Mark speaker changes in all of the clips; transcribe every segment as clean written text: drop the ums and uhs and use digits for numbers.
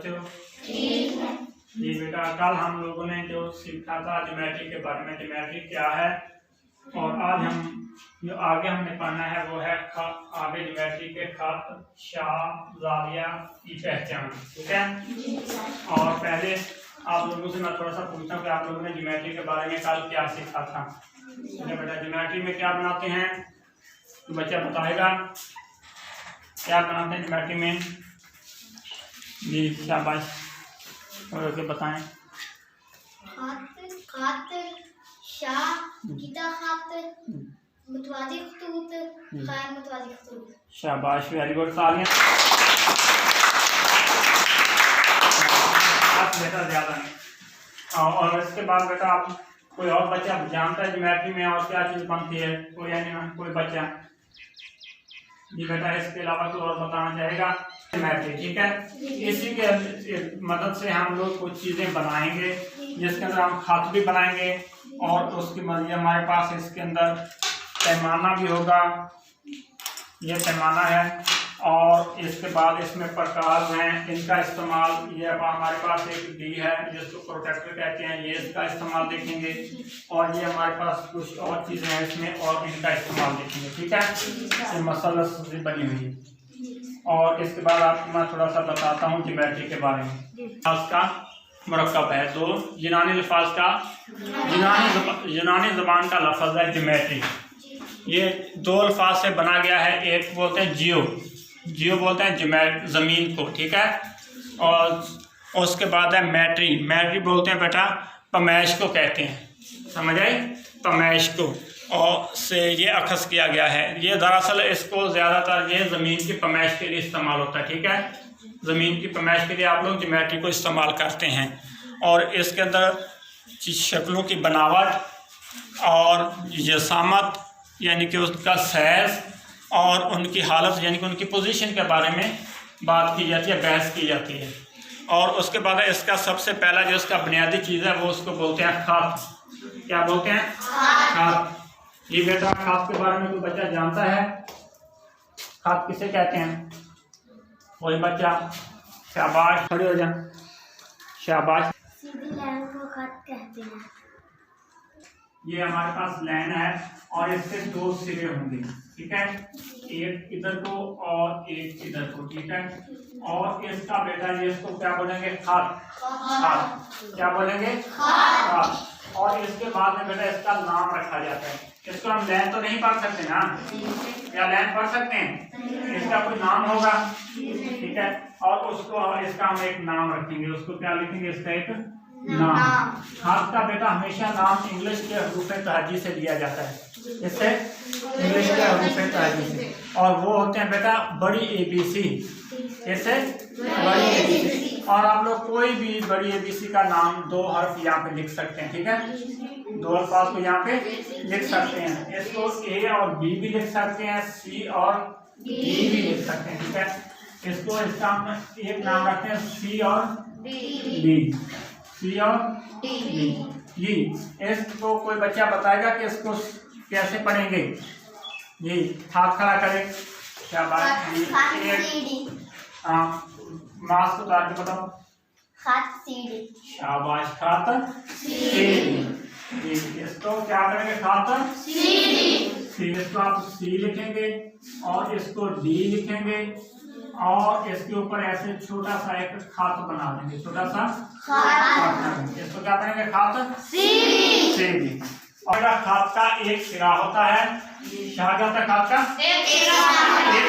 Speaker 1: बच्चों? जी बेटा, कल हम लोगों ने जो सीखा था ज्योमेट्री के बारे में, ज्योमेट्री क्या है, और आज हम जो आगे हमने पढ़ना है वो है आगे ज्योमेट्री के खत, शाप, जाविया की पहचान। ठीक है। और पहले आप लोगों से मैं थोड़ा सा पूछता हूँ कि आप लोगों ने ज्योमेट्री के बारे में कल क्या सीखा था। बेटा ज्योमेट्री में क्या बनाते हैं, तो बच्चा बताएगा क्या बनाते हैं ज्योमेट्री में। जी शाबाश, और के बताएं। शाबाश, वेरी गुड, तालियां। बेटा ज्यादा नहीं। और इसके बाद बेटा आप कोई और बच्चा जानता है ज्योमेट्री में और क्या चीज बनती है? कोई बच्चा? जी बेटा, इसके अलावा कोई और बताना चाहेगा? ज्योमेट्री, ठीक है। इसी के मदद से हम लोग कुछ चीजें बनाएंगे जिसके अंदर हम खत भी बनाएंगे और उसकी मदद हमारे पास इसके अंदर पैमाना भी होगा। ये पैमाना है और इसके बाद इसमें प्रकार हैं, इनका इस्तेमाल, ये हमारे पास एक डी है जिसको प्रोटेक्टर कहते हैं, ये इसका इस्तेमाल देखेंगे। और ये हमारे पास कुछ और चीज़ें हैं इसमें और इनका इस्तेमाल देखेंगे। ठीक है, ये मसला से बनी हुई है। और इसके बाद आपको मैं थोड़ा सा बताता हूँ ज्योमेट्री के बारे में। अल्फाज का मरकब है दो, यूनानी अल्फाज का, यूनानी ज़बान का लफ्ज़ है ज्योमेट्री। ये दो अल्फाज से बना गया है। एक बोलते हैं जियो बोलते हैं ज़मीन को, ठीक है। और उसके बाद है मैट्री बोलते हैं बेटा पमैश को कहते हैं, समझ आए, पमैश को। और से ये अखज़ किया गया है। ये दरअसल इसको ज़्यादातर ये ज़मीन की पमैश के लिए इस्तेमाल होता है। ठीक है, ज़मीन की पमैश के लिए आप लोग ज्योमेट्री को इस्तेमाल करते हैं। और इसके अंदर शक्लों की बनावट और यसामत यानी कि उसका साइज़ और उनकी हालत यानी कि उनकी पोजीशन के बारे में बात की जाती है, बहस की जाती है। और उसके बाद इसका सबसे पहला जो इसका बुनियादी चीज़ है वो उसको बोलते हैं खत। क्या बोलते हैं? खत। ये बेटा खत के बारे में कोई बच्चा जानता है? खत किसे कहते हैं? कोई बच्चा? शाबाश, खड़े हो जा, शाबाश।
Speaker 2: सीधी लाइन को खत कहते हैं।
Speaker 1: ये हमारे पास लाइन है और इसके दो सिरे होंगे, ठीक है, एक इधर को और एक इधर को, ठीक है। और इसका बेटा ये इसको क्या बोलेंगे? खत। क्या बोलेंगे? खत। और इसके बाद में बेटा इसका नाम रखा जाता है। इसको हम लाइन तो नहीं पढ़ सकते ना, क्या लाइन पढ़ सकते हैं? इसका कोई नाम होगा, ठीक है। और उसको इसका हम एक नाम रखेंगे, उसको क्या लिखेंगे? इसका एक नाम। खत का बेटा हमेशा नाम इंग्लिश के हरूफ-ए तहजी से लिया जाता है, इससे इंग्लिश के हरूफ-ए तहजी से। और वो होते हैं बेटा बड़ी ABC, इससे बड़ी ABC। और आप लोग कोई भी बड़ी ABC का नाम दो हर्फ यहाँ पे लिख सकते हैं, ठीक है, दो अल्फाज को यहाँ पे लिख सकते हैं। इसको A और B भी लिख सकते हैं, C और D भी लिख सकते हैं, ठीक है। इसको इसका एक नाम रखते हैं C और D, C और D। इसको कोई बच्चा बताएगा कि इसको कैसे पढ़ेंगे? जी, हाथ खड़ा करें, शाबाश। मास्क उतार के बताओ।
Speaker 2: खत सीढ़ी।
Speaker 1: शाबाश, खत सीढ़ी। इसको क्या करेंगे? खत सीढ़ी। इसको आप C लिखेंगे और इसको D लिखेंगे और इसके ऊपर ऐसे छोटा सा एक खत बना देंगे, छोटा सा खत। इसको क्या करेंगे? खत सीढ़ी। और खत का एक सिरा होता है, क्या होता है? खत का एक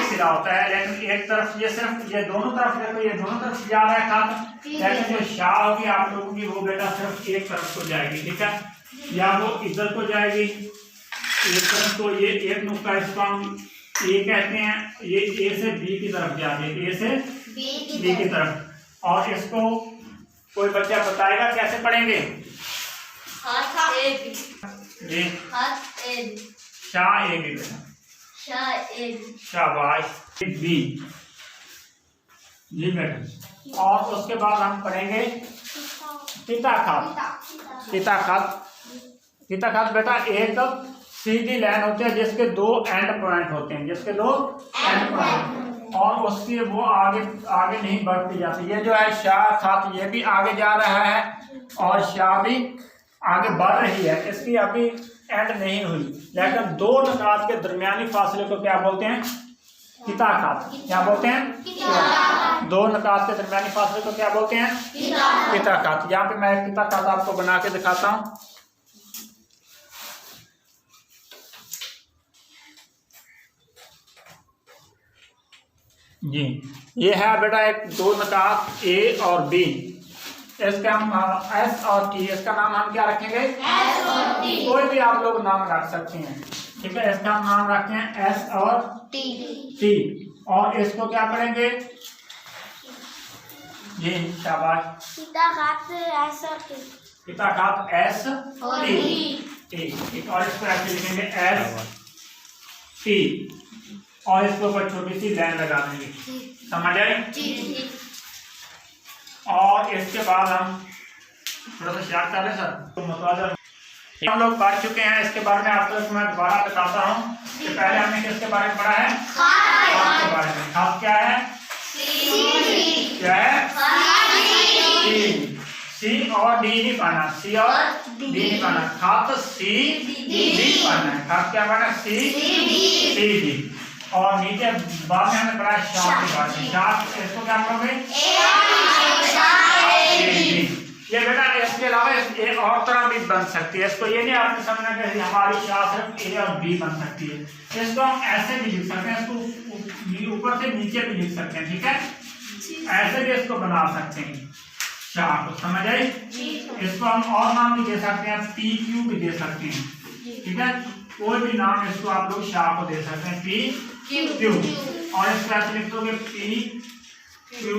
Speaker 1: सिरा होता है, लेकिन एक तरफ ये सिर्फ ये दोनों तरफ देखो, ये दोनों तरफ जा रहा है खत, लेकिन जो शाह होगी आप लोगों की वो बेटा सिर्फ एक तरफ को जाएगी, ठीक है। या वो इधर को जाएगी एक तरफ, तो ये एक नुक्ता इसको हम ए कहते हैं, ये A से B की तरफ जाएगी, A से B की तरफ। और इसको कोई बच्चा बताएगा कैसे पढ़ेंगे? जी, शाह A शाबाश, B। जी बेटा, और उसके बाद हम पढ़ेंगे पिता खत बेटा एक सीधी लाइन होती है जिसके दो एंड पॉइंट होते हैं, और उसकी वो आगे आगे नहीं बढ़ती जाती। ये जो है शाह खात ये भी आगे जा रहा है और शाह भी आगे बढ़ रही है, इसकी अभी एंड नहीं हुई। लेकिन दो नकात के दरमियानी फासले को क्या बोलते हैं? किता खात। क्या बोलते हैं? दो नकात के दरमियानी फासले को क्या बोलते हैं? किता खात। यहाँ पे मैं किता खात आपको बना के दिखाता हूँ। जी, ये है बेटा एक दो नकात ए और बी। इसका हम एस और टी, इसका नाम हम क्या रखेंगे? एस और टी। कोई भी आप लोग नाम रख सकते हैं, ठीक है। इसका हम नाम रखते हैं एस और टी। और इसको क्या करेंगे? जी शाबाश।
Speaker 2: किता खात एस और टी।
Speaker 1: किता खात एस और टी। और इसको ऐसे लिखेंगे एस टी और इसके ऊपर छोटी सी लाइन लगा देंगे। समझ आए? और इसके बाद हम थोड़ा सा याद कर लें सर, तो मतलब हम लोग पढ़ चुके हैं। इसके बारे में आपको मैं दोबारा बताता हूँ कि पहले हमने किसके बारे में पढ़ा है? खात के बारे में। खात क्या है? क्या है? सी और डी नहीं पढ़ना, सी और डी नहीं पढ़ना। खात सी डी पढ़ना है। खात क्या पढ़ना? C D. और नीचे बाद में हमने पढ़ा शाह के बारे में। शाह इसको क्या करोगे? ये बेटा इसके अलावा एक और तरह भी बन सकती है। इसको ये नहीं आपने समझना कि हमारी शाह सिर्फ ए और बी बन सकती है। इसको हम ऐसे भी लिख सकते हैं, इसको ऊपर से नीचे भी लिख सकते हैं, ठीक है। ऐसे भी इसको बना सकते हैं शाह को। समझ आई? इसको हम और नाम भी दे सकते हैं, पी क्यू भी दे सकते हैं, ठीक है। कोई भी नाम इसको आप लोग शाह को दे सकते हैं, पी क्यू। और इसको ऐसे लिख दोगे पी क्यू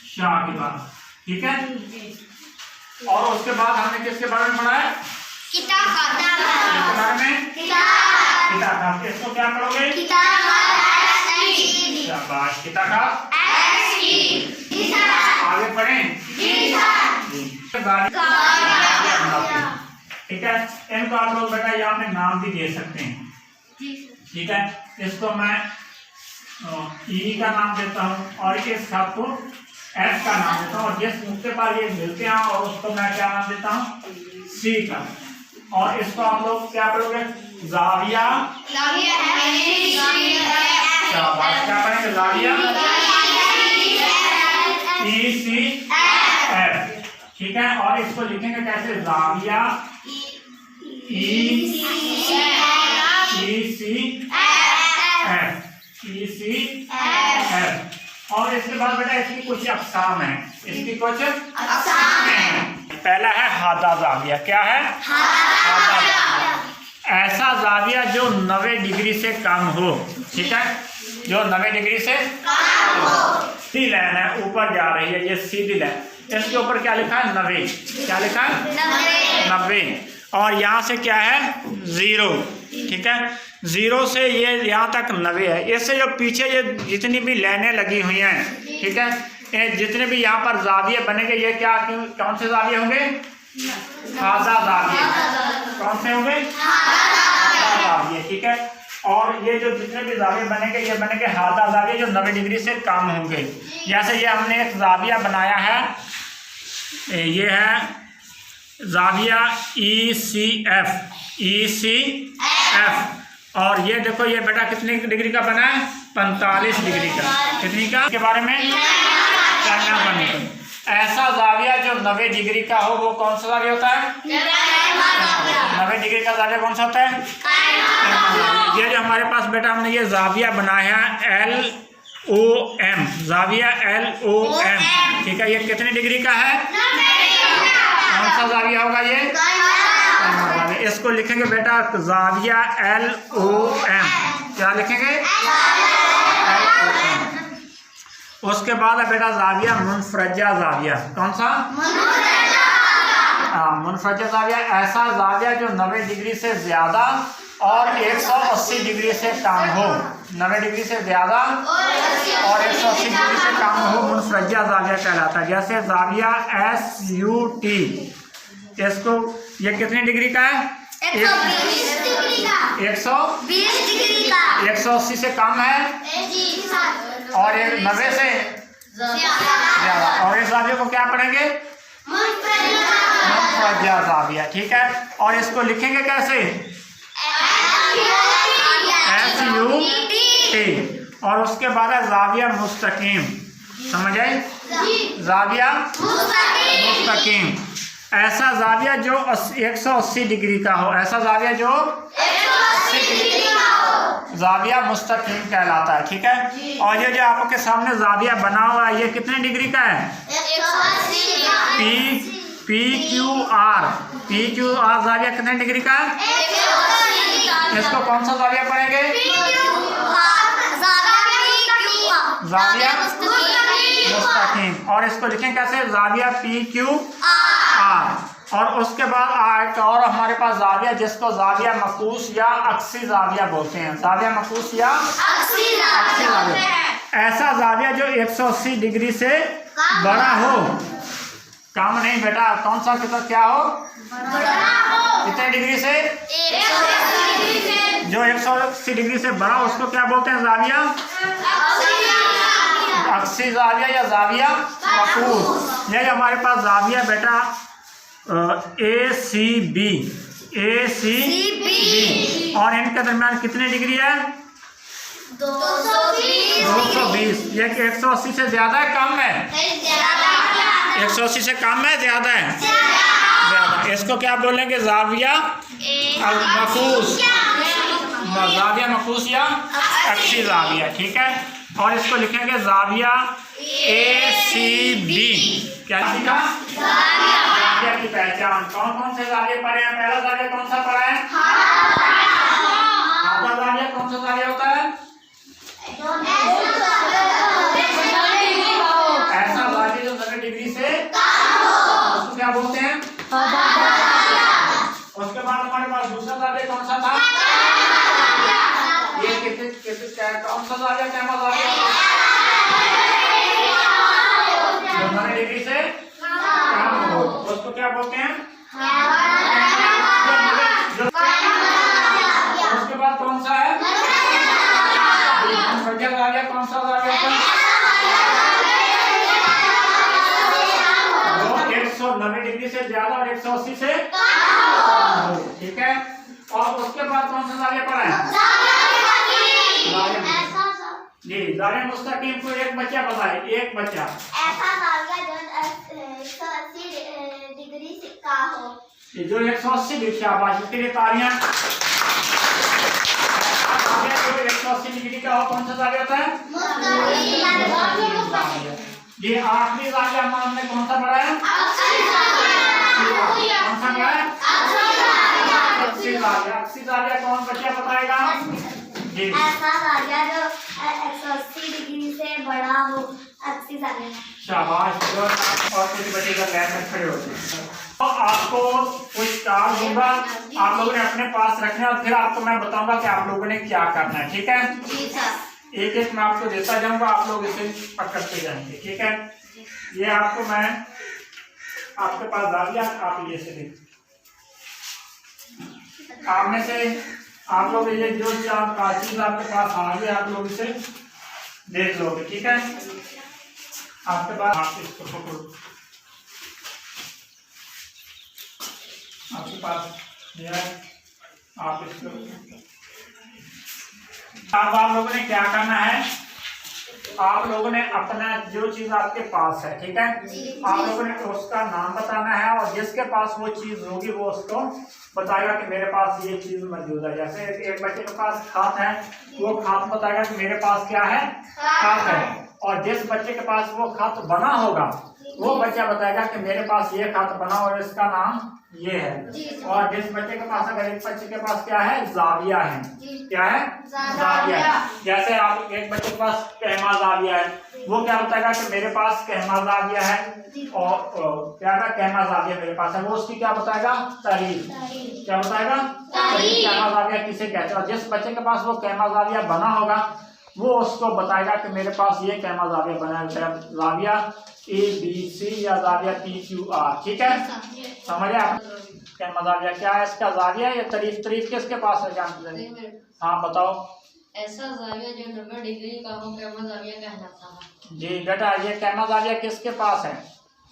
Speaker 1: शाह के बाद, ठीक है। और उसके बाद हमने किसके बारे में पढ़ा है? किता खात। किसके बारे में? किता खात। इसको क्या करोगे? शाबाश, किता खात। आगे पढ़ें। ठीक है। इनको आप लोग बेटा यहाँ पे नाम भी दे सकते हैं, ठीक है। इसको मैं ई का नाम देता हूँ और इस शब्द को एफ का नाम देता हूँ, और जिस नुक्ते पर ये मिलते हैं और उसको मैं क्या नाम देता हूँ? सी का। और इसको आप लोग क्या करोगे? जाविया। क्या करेंगे? जाविया ई सी एफ, ठीक है। और इसको लिखेंगे कैसे? जाविया ई सी एफ। और इसके बाद बेटा इसकी कुछ अक़साम है, इसकी कुछ अक़साम है। पहला है हादा जाविया। क्या है? हादा जाविया। ऐसा जाविया जो 90 डिग्री से कम हो, ठीक है। जो 90 डिग्री से कम हो। सीधी लाइन है, ऊपर जा रही है, ये सीधी लाइन। इसके ऊपर क्या लिखा है? 90। क्या लिखा है? 90। और यहाँ से क्या है? 0, ठीक है। 0 से ये यहाँ तक 90 है। इससे जो पीछे ये जितनी भी लाइनें लगी हुई हैं, ठीक है, ये जितने भी यहाँ पर जाविये बनेंगे, ये क्या कौन से जाविये होंगे? हादा जाविये। कौन से होंगे? हादा जाविये, ठीक है। और ये जो जितने भी जाविये बनेंगे, ये बनेंगे हादा जाविये जो 90 डिग्री से कम होंगे। जैसे ये हमने एक जाविया बनाया है, ये है जाविया ई सी एफ। और ये देखो ये बेटा कितने डिग्री का बना है? 45 डिग्री का। कितनी का? के बारे में करना बनेगा। ऐसा जाविया जो 90 डिग्री का हो, वो कौन सा जाविया होता है? 90 डिग्री का जाविया कौन सा होता है? ये जो हमारे पास बेटा हमने ये जाविया बनाया है LOM, जाविया LOM, ठीक है। ये कितने डिग्री का है? कौन सा जाविया होगा ये? इसको लिखेंगे बेटा जाविया LOM। क्या लिखेंगे? LOM। उसके बाद है बेटा जाविया मुनफरजा जाविया। कौन सा? मुनफरजा जाविया। ऐसा जाविया जो 90 डिग्री से ज्यादा और 180 डिग्री से कम हो। 90 डिग्री से ज्यादा और 180 डिग्री से कम हो, मुनफरजा जाविया कहलाता है। जैसे जाविया SUT, इसको ये कितने डिग्री का है?
Speaker 2: 120 डिग्री का।
Speaker 1: 120 डिग्री का। 180 से कम है और ये 90 से ज्यादा। और इस जाविया को क्या पढ़ेंगे? मुतवज्जिह जाविया। ठीक है, और इसको लिखेंगे कैसे? SUT। और उसके बाद है जाविया मुस्तकीम। समझ आए? जाविया मुस्तकीम, ऐसा जाविया जो 180 डिग्री का हो। ऐसा जाविया जो 180 डिग्री का हो, जाविया मुस्तकीम कहलाता है। ठीक है, और ये जो आपके सामने जाविया बना हुआ है, ये कितने डिग्री का है? PQR जाविया कितने डिग्री का है? इसको कौन सा जाविया पढ़ेंगे? जाविया मुस्तकीम। और इसको लिखें कैसे? जाविया PQR। और उसके बाद एक और हमारे पास जाविया, जिसको जाविया मकूस या अक्सी जाविया बोलते हैं। जाविया मकूस या अक्सी जाविया, ऐसा जाविया जो 180 डिग्री से बड़ा हो। काम नहीं बेटा, कौन सा कितना क्या हो? कितने डिग्री से? 180 डिग्री से। जो 180 डिग्री से बड़ा, उसको क्या बोलते हैं? जाविया अक्सी जाविया या जाविया मकूस। ये हमारे पास जाविया बेटा ACB। और इनके दरमियान कितने डिग्री है? 220। ये 180 से ज्यादा है कम है? 180 से कम है ज्यादा है? ज्यादा। इसको क्या बोलेंगे? जाविया मकूस, जाविया मकूस या अक्सी जाविया। ठीक है, और इसको लिखेंगे जाविया ACB। क्या लिखा? जाविया की पहचान। कौन कौन से जाविया पढ़े हैं? पहला जाविया कौन सा पढ़ा है? आधा जाविया कौन सा जाविया होता है? ऐसा जाविया जो 90 डिग्री से उसको क्या बोलते हैं? उसके बाद हमारे पास दूसरा जाविया कौन सा था? ये कौन सा जाविया? कैमा जाविया, जो 90 डिग्री से कम हो, उसको क्या बोलते हैं? उसके बाद कौन सा है? जाविया कौन सा जाविया? 190 डिग्री से ज्यादा और 180 से कम। ठीक है, और उसके बाद कौन सा जाविया पढ़ा है? जी, जाविया मुस्तकीम को एक बच्चा बताए। एक बच्चा
Speaker 2: ऐसा जाविया जो 180 डिग्री से का हो।
Speaker 1: ये जो 180 डिग्री से, आवाज के लिए तालियां। जो 180 डिग्री का हो, कौन सा जाविया होता है? ये आखिरी जाविया हमने कौन सा पढ़ा है? कौन सा पढ़ा है? अक्सी जाविया। अक्सी जाविया कौन बच्चा बताएगा? जी,
Speaker 2: ऐसा जाविया जो 180 डिग्री से बड़ा हो, अक्सी जाविया।
Speaker 1: शाबाश। और कुछ बच्चे का लाइन में खड़े होते हैं। तो आपको कुछ कार्ड दूंगा, आप लोगों ने अपने पास रखना, और फिर आपको मैं बताऊंगा कि आप लोगों ने क्या करना है। ठीक है,
Speaker 2: जी सर। एक
Speaker 1: एक मैं आपको देता जाऊंगा, आप लोग इसे पकड़ते जाएंगे। ठीक है, ये आपको मैं आपके पास जाविया, आप ये से देख, आप में से आप लोग ये जो चीज आपके पास आ गई, आप लोग इसे देख लोगे। ठीक है, आपके पास, आप इसको पकड़ो, आपके पास ये है, आप इसको। अब आप लोगों ने क्या करना है? आप लोगों ने अपना जो चीज आपके पास है, ठीक है, आप लोगों ने उसका नाम बताना है, और जिसके पास वो चीज होगी वो उसको बताएगा कि मेरे पास ये चीज मौजूद है। जैसे एक बच्चे के पास खात है, वो खात बताएगा कि मेरे पास क्या है? खात है। और जिस बच्चे के पास वो खात बना होगा, वो बच्चा बताएगा कि मेरे पास ये खात बना और इसका नाम ये है। और जिस बच्चे के पास, अगर एक बच्चे के पास क्या है? जाविया है। क्या है? जाविया। जैसे आप एक बच्चे के पास कहमा जाविया है, वो क्या बताएगा कि मेरे पास कहमा जाविया है, और क्या है? कहमा जाविया मेरे पास है। वो उसकी क्या बताएगा? तारीफ। क्या बताएगा? तारीफ। कहमा जाविया किसे कहते हैं? और जिस बच्चे के पास वो कहमा जाविया बना होगा, वो उसको बताएगा कि मेरे पास ये कहमा जाविया बना है, जाविया ABC या जाविया PQR। ठीक है, समझे आप? कहमा जाविया क्या है? इसका जाविया या तारीफ। तारीफ किसके पास है? जानते हैं? हाँ बताओ।
Speaker 3: ऐसा जाविया जो 90 डिग्री का हो कैमा जाविया कहलाता है।
Speaker 1: जी बेटा, ये कैमा जाविया किसके पास है?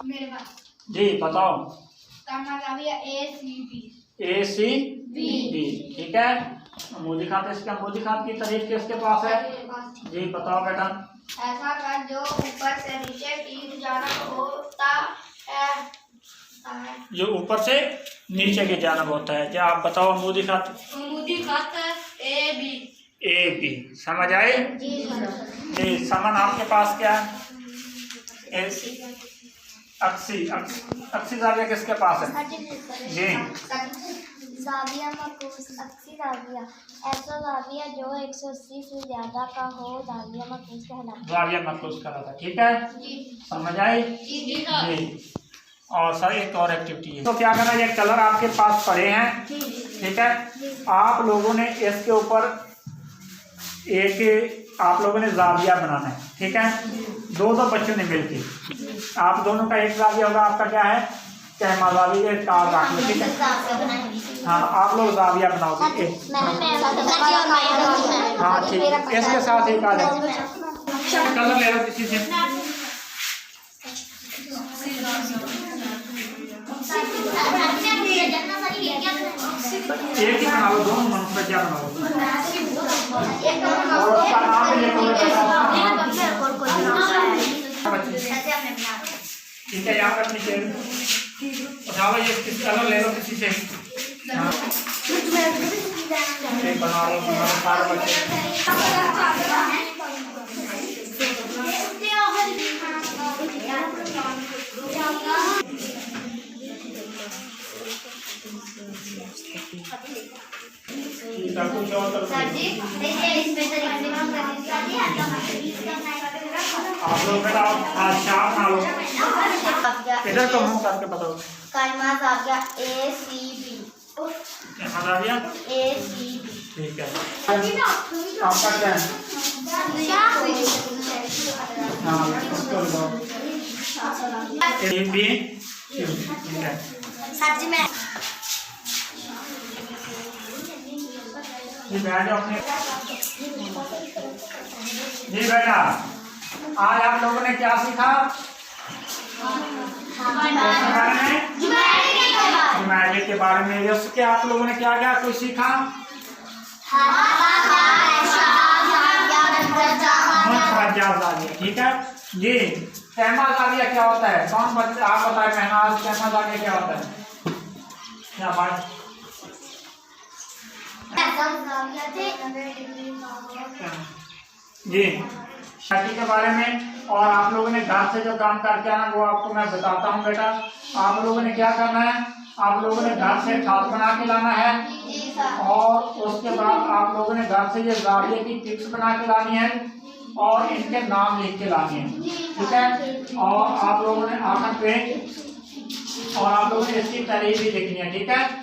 Speaker 2: मेरे पास
Speaker 1: जी बताओ।
Speaker 2: कैमा जाविया ACB।
Speaker 1: ACB, ठीक है। मूली खात, इसका मूली खात की तारीफ किसके पास है? जी बताओ बेटा।
Speaker 2: ऐसा कर जो ऊपर से नीचे की जानब होता है।
Speaker 1: जो ऊपर से नीचे की जानब होता है। क्या आप बताओ मूली खात?
Speaker 3: मूदी खात AB।
Speaker 1: समझ आए? जी समन आपके पास क्या है? अक्सी जाविया किसके पास है? जी
Speaker 2: जाविया मकूस अक्सी जाविया ऐसा जाविया जो 180 से ज्यादा का हो जाविया मकूस कहलाता है।
Speaker 1: जाविया मकसूस करा था, ठीक है। समझ आई? जी। और सर एक और एक्टिविटी है, तो क्या करना है, ये कलर आपके पास पड़े हैं, ठीक है। आप लोगों ने इसके ऊपर आप लोगों ने जाविया बनाना है, ठीक है। दो बच्चों ने मिलकर, आप दोनों का एक जाविया होगा, आपका क्या है? कैमा जाविया, कार रख लो, ठीक है। हाँ आप लोग जाविया बनाओगे। हाँ ठीक, इसके साथ एक आ जाओ। कलर ले लो किसी से। एक ही बना लो, दोनों मनुष्य क्या बना लो। और उसका नाम भी लिखो ठीक है। यहाँ पर अपनी चेयर उठाओ, ये कलर ले लो किसी से। एक बना लो सारे बच्चे। कुछ और करो। आप लोग बेटा शाम ना लो, इधर को मुंह करके बताओ।
Speaker 2: कैमा जाविया ACB।
Speaker 1: कैमा जाविया
Speaker 2: ACB,
Speaker 1: ठीक है। आपका क्या है? हाँ उसको लो। AB, ठीक है।
Speaker 2: सच में
Speaker 1: जी बैठ जाओ अपने। जी बेटा, आज आप लोगों ने क्या सीखा? ज्योमेट्री के बारे में। उसके आप लोगों ने क्या क्या कुछ सीखा? ठीक है जी। कैमा जाविया क्या होता है? कौन बच्चा आप बताए महनाज, कैमा जाविया क्या होता है? क्या बात? जी शादी के बारे में। और आप लोगों ने घर से जो काम करके आना वो आपको मैं बताता हूँ बेटा। आप लोगों ने क्या करना है? आप लोगों ने घर से खाद बना के लाना है, और उसके बाद आप लोगों ने घर से ये जाविया की पिक्स बना के लानी है, और इनके नाम लिख के लाने हैं, ठीक है। और आप लोगों ने आखिर पे, और आप लोगों ने इसकी तारीफ भी लिखनी है, ठीक है।